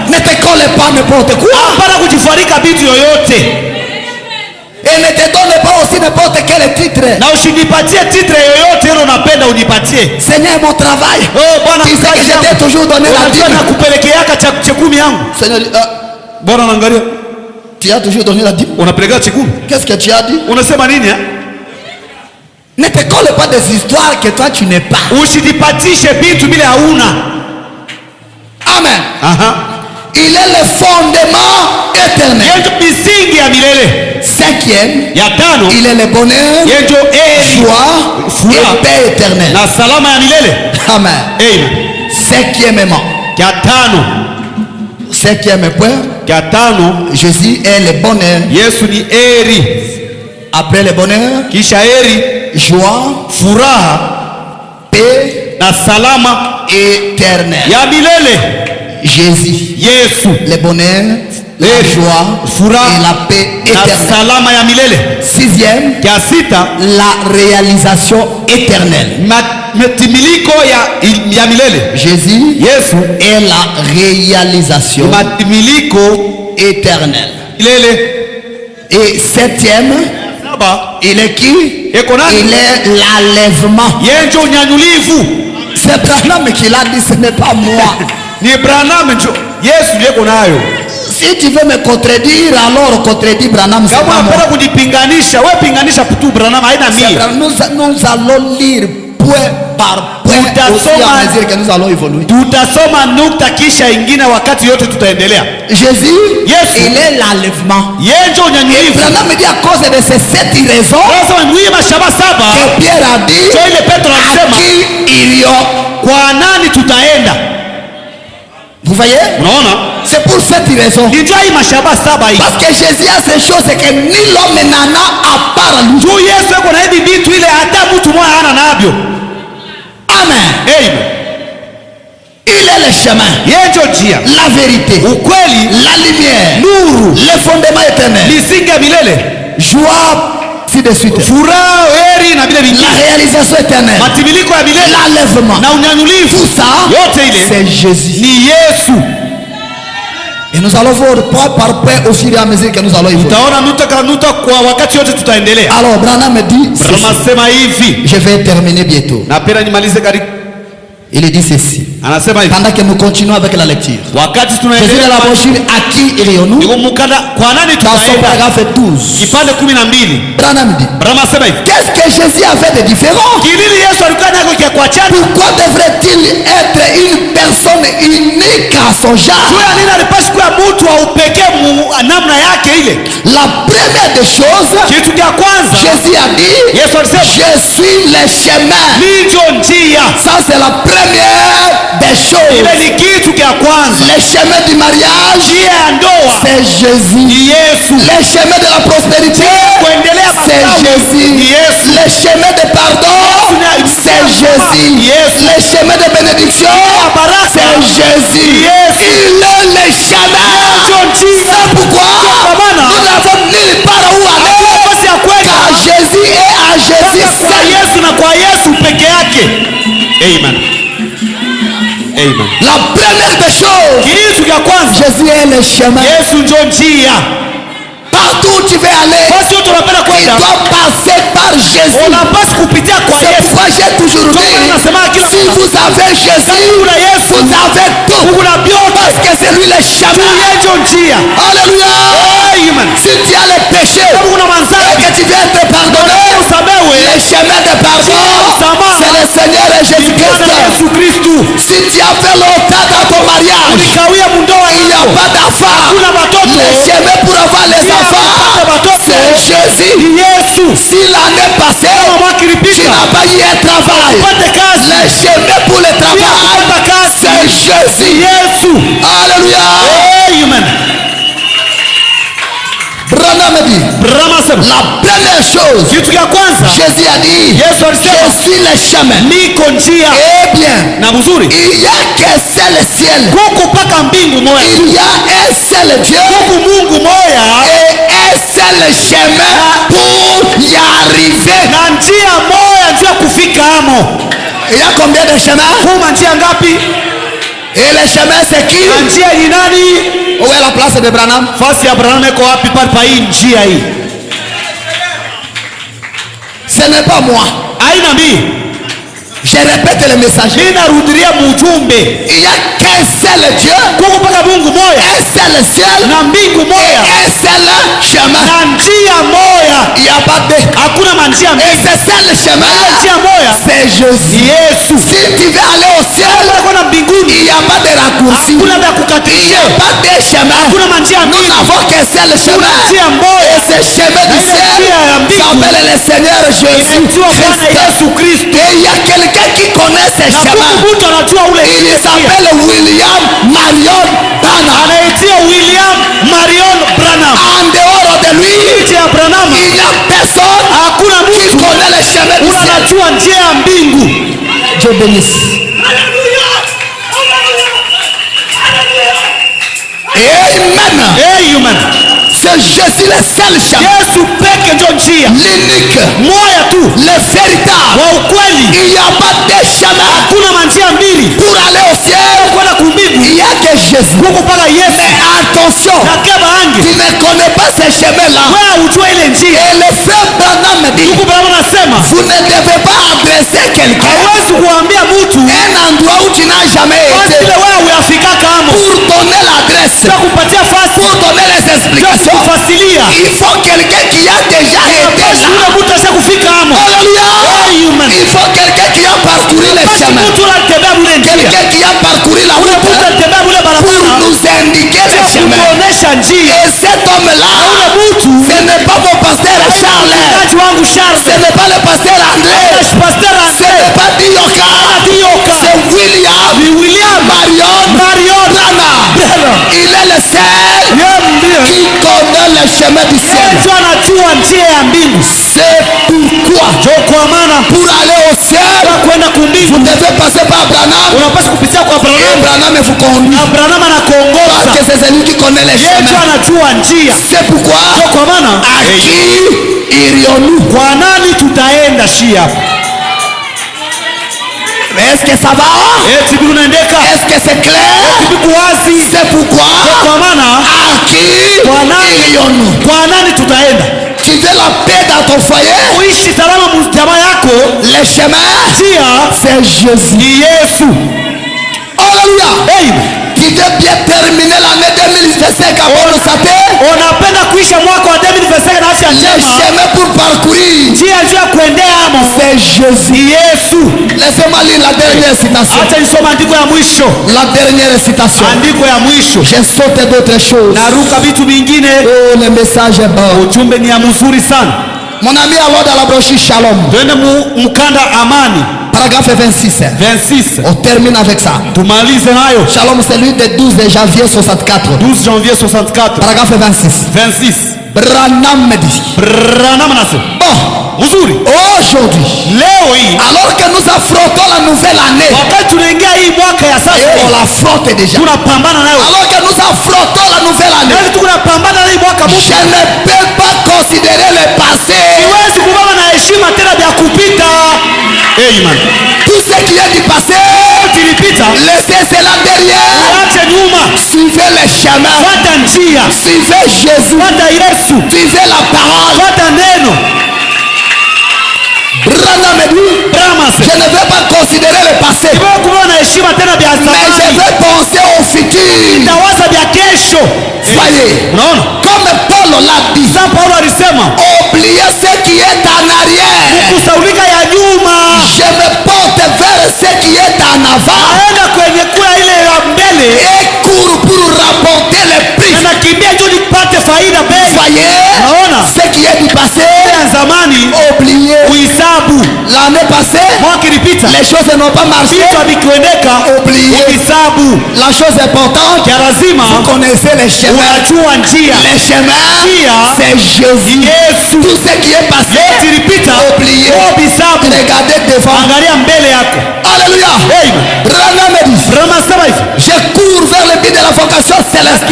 Speaker 1: Ne te colle pas n'importe quoi. Et ne te donne pas aussi n'importe quel titre. Seigneur, mon travail. Tu sais que je t'ai toujours donné la dîme. Seigneur, tu as toujours donné la dîme. Qu'est-ce que tu as dit? Ne te colle pas des histoires que toi tu n'es pas. Amen. Il est le fondement éternel. Cinquième, il est le bonheur, joie et paix éternelle. Amen. Cinquièmement, cinquième point, Jésus est le bonheur. Après le bonheur, joie, paix éternelle. Jésus, le bonheur, la joie et la paix éternelle. Sixième, la réalisation éternelle. Jésus est la réalisation éternelle. Et septième, il est qui? Il est l'enlèvement. C'est Branham qui l'a dit, ce n'est pas moi. Si tu veux me contredire, alors contredis Branham, c'est pas moi. Nous allons lire point par point aussi à mesure que nous allons évoluer. Jésus, il est l'enlèvement. Et Branham dit à cause de ces 7 raisons que Pierre a dit à qui irions. Vous voyez? C'est pour cette raison. Parce que Jésus a ces choses que ni l'homme n'en a à part lui. Amen. Il est le chemin, la vérité, la lumière, le fondement éternel, joie, ainsi de suite. La réalisation éternelle, l'enlèvement, tout ça, c'est Jésus. Et nous allons voir point par point au fur et à mesure que nous allons évoluer. Alors Branham me dit ceci. Je vais terminer bientôt. Il dit ceci. Pendant que nous continuons avec la lecture. Jésus de la brochure, à qui irions-nous? Dans son paragraphe 12. Branham dit, qu'est-ce que Jésus a fait de différent? Pourquoi devrait-il être une personne unique à son genre? La première des choses, Jésus a dit, je suis le chemin. Ça c'est la première des des choses.
Speaker 2: Ile ni kitu cha kwanza.
Speaker 1: Le chemin du mariage, c'est Jésus. Le chemin de la prospérité, c'est Jésus. Le chemin de pardon, c'est Jésus. Le chemin de bénédiction, c'est Jésus. Il est le chemin. C'est pourquoi nous n'avons nulle part où aller. À Jésus et à Jésus seul.
Speaker 2: Amen. Amen.
Speaker 1: La première des choses, Jésus est le chemin. Partout où tu veux aller, tu dois passer par Jésus. C'est pourquoi j'ai toujours dit, si vous avez Jésus, vous avez tout. Parce que c'est lui le chemin. Alléluia. Si tu as les péchés et que tu veux être pardonné, le chemin de pardon, c'est le Seigneur et Jésus-Christ. Si tu as fait le retard dans ton mariage, il n'y a pas d'enfant, le chemin pour avoir les enfants, c'est Jésus. Si l'année passée, tu n'as pas eu un travail, le chemin pour le travail, c'est Jésus. Alléluia.
Speaker 2: Amen.
Speaker 1: Branham dit, la première chose, Jésus a dit, je suis le chemin. Eh bien, il n'y a qu'un seul ciel, il y a un seul Dieu et un seul chemin pour y arriver. Il y a combien de chemins? Et le chemin c'est qui? Où est la place de Branham? Ce n'est pas moi. Je répète le message. Il n'y a qu'un seul Dieu, un seul ciel et un seul chemin. Il n'y a pas deux. Et ce seul chemin, c'est Jésus. Si tu veux aller au ciel, il n'y a pas de raccourci. Il n'y a pas de chemin. Nous n'avons qu'un seul chemin. Et ce chemin du ciel s'appelle le Seigneur Jésus-Christ. Et il y a quelqu'un qui connaît ce chemin. Il s'appelle William Marion Branham. En dehors de lui, il n'y a personne qui connaît le chemin du ciel. Dieu bénisse. Amen. C'est Jésus le seul chemin. L'unique. Le véritable. Il n'y a pas de chemin pour aller au ciel. Il n'y a que Jésus. Mais attention, tu ne connais pas ce chemin-là. Et le frère Branham dit, vous ne devez pas adresser quelqu'un un endroit où tu n'as jamais été pour donner l'adresse, pour donner les explications. Il faut quelqu'un qui a déjà été là. Alléluia. Il faut quelqu'un qui a parcouru le chemin, quelqu'un qui a parcouru la route pour nous indiquer le chemin. Et cet homme-là, ce n'est pas mon pasteur Charles, ce n'est pas le pasteur André, ce n'est pas Dioka, c'est William Marion Branham. Il est le seul qui connaît le chemin du ciel. C'est pourquoi pour aller au ciel, vous devez passer par Branham. Et Branham vous conduit, parce que c'est celui qui connaît les chemins. C'est pourquoi à qui irions-nous? Est-ce que ça va? Est-ce que c'est clair? C'est pourquoi à qui irions-nous? Tu veux la paix dans ton foyer? Le chemin, c'est Jésus. Alléluia. Tu veux bien terminer l'année 2025 avant de saper? Le chemin pour parcourir, c'est Jésus. Laissez-moi lire la dernière citation. La dernière citation. J'ai sauté d'autres choses. Oh, le message est bon. Mon ami, alors dans la brochure Shalom, Paragraphe 26. On termine avec ça. Shalom, c'est lui de 12 janvier 64.
Speaker 2: 12 janvier 64.
Speaker 1: Paragraphe 26. Branham me dit. Bon, aujourd'hui, alors que nous affrontons la nouvelle année, et on l'affronte déjà. Alors que nous affrontons la nouvelle année, je ne peux pas considérer le passé.
Speaker 2: Amen.
Speaker 1: Tout ce qui est du passé, laissez cela derrière. Suivez le chemin. Suivez Jésus. Vivez la parole. Branham me dit, je ne vais pas considérer le passé, mais je vais penser au futur. Voyez, comme Paul l'a dit, oubliez ce qui est en arrière. Je me porte vers ce qui est en avant et cours pour rapporter le prix. Voyez, ce qui est du passé, oubliez. L'année passée, les choses n'ont pas marché. Oubliez. La chose importante, vous connaissez les chemins. Les chemins, c'est Jésus. Tout ce qui est passé, oubliez. Regardez devant. Alléluia. Branham me dit, je cours vers le but de la vocation céleste.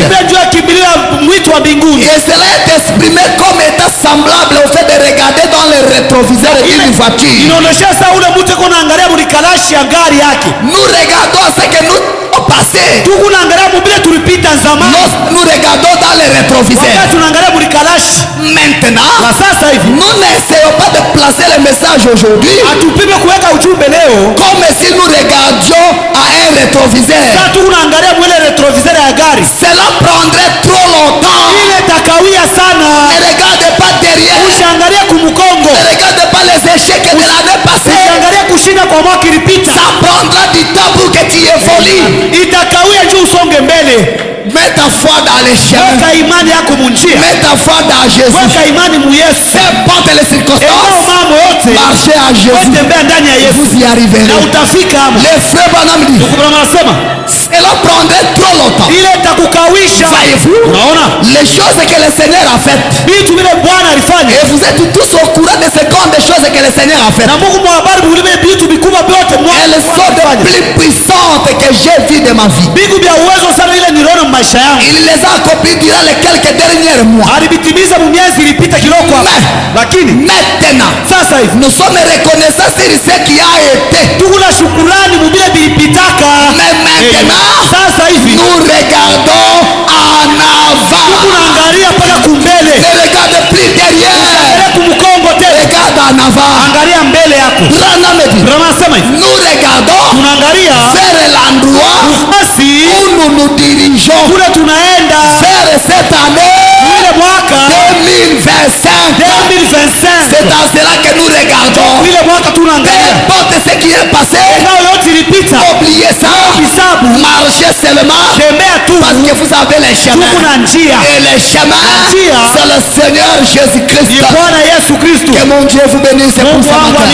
Speaker 1: Et cela est exprimé comme étant semblable au fait de regarder dans le rétroviseur d'une voiture. Nous regardons ce que nous avons passé. Nous regardons dans le rétroviseur. Maintenant, nous n'essayons pas de placer le message aujourd'hui comme si nous regardions à un rétroviseur. Cela prendrait trop longtemps. Ne regardez pas derrière. Ne regardez pas les échecs de l'année passée. Ça prendra du temps pour que tu évolues. Mets ta foi dans les chemins. Mets ta foi dans Jésus. Peu importe les circonstances, marchez à Jésus. Vous y arriverez. Les frères Branham disent, cela prendrait trop longtemps. Voyez-vous, les choses que le Seigneur a faites, et vous êtes tous au courant de ces grandes choses que le Seigneur a faites. Elles sont de plus puissantes que j'ai vues de ma vie. Il les a accomplies durant les quelques derniers mois. Maintenant, nous sommes reconnaissants sur ce qui a été. Mais maintenant, nous regardons en avant. Ne regarde plus derrière. Regarde en avant. Branham me dit, nous regardons vers l'endroit où nous nous dirigeons vers cette année 2025. C'est dans cela que nous regardons. Peu importe ce qui est passé, oubliez ça. Marchez seulement parce que vous avez les chemins. Et les chemins, c'est le Seigneur Jésus-Christ. Que mon Dieu vous bénisse pour ce matin.